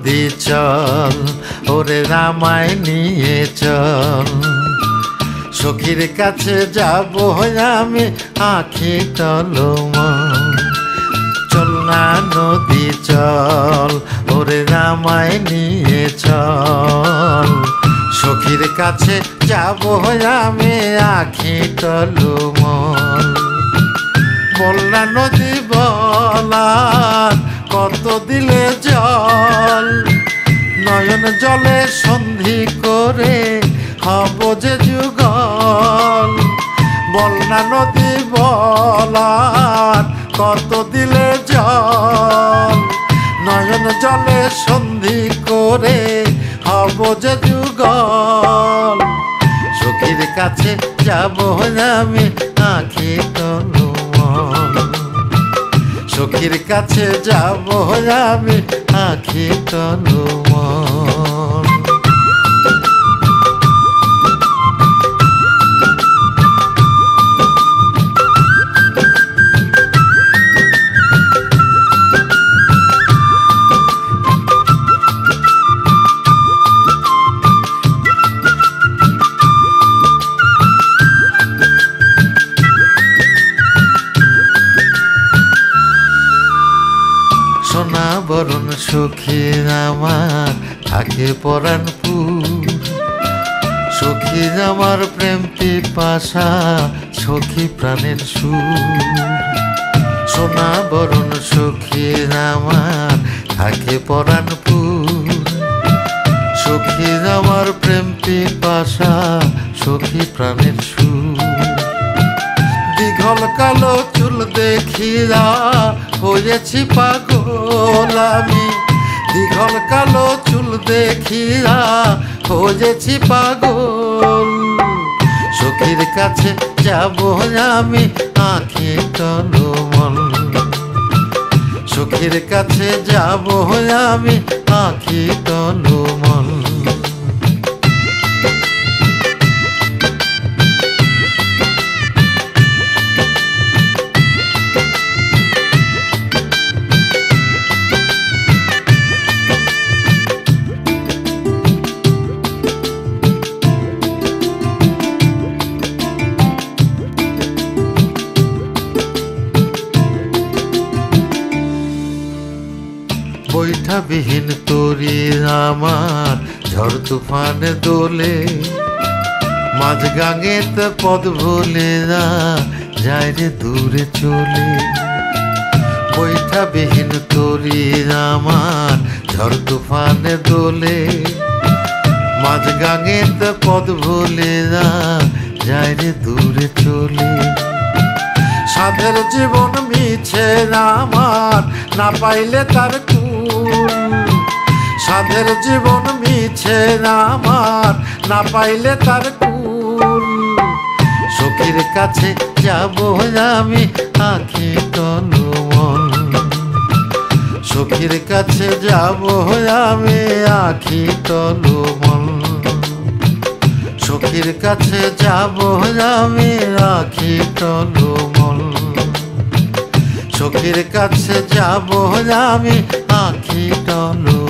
নদী চল, ওরে রামায় নিয়ে চল। সখীর কাছে যাব আমি আঁখি টলমল। চল না নদী চল, ওরে রামায় নিয়ে চল। সখীর কাছে যাব আমি আঁখি টলমল। বল না নদী বলা কত দিলে জল, নয়ন জলে সন্ধি করে হব যে যুগল। বল না নদী বলা কত দিলে জল, নয়ন জলে সন্ধি করে হব যে যুগল। সখীর কাছে যাব আমি আঁখি টলমল। সখীর কাছে যাব আমি আঁখি টলমল। সোনা বরণ সখী আমার থাকে পরাণপুর। সখী আমার প্রেম পিপাসা, সখী প্রাণের সুর। সোনা বরণ সখী আমার থাকে পরাণপুর। সখী আমার প্রেম পিপাসা, সখী প্রাণের সুর। দীঘল কালো চুল দেখিয়া হয়েছি পাগল আমি। দীঘল কালো চুল দেখিয়া হয়েছি পাগল। সখীর কাছে যাব আমি আঁখি টলমল। সখীর কাছে যাব আমি আঁখি টলমল। বৈঠাবিহীন তরি আমার ঝড় তুফানে দোলে। মাঝ গাঙেতে পদ ভুলে না যায় রে দূরে চলে। বৈঠাবিহীন তরি আমার ঝড় তুফানে দোলে। মাঝ গাঙেতে পদ ভুলে না যায় রে দূরে চলে। সাধের জীবন মিছে আমার না পাইলে তার কুল। সাধের জীবন মিছে আমার না পাইলে তার কুল। সখীর কাছে যাব আমি আঁখি টলমল। সখীর কাছে যাব আমি আঁখি টলমল। সখীর কাছে যাব আমি আঁখি টলমল। সখীর কাছে যাব আমি আঁখি টলমল।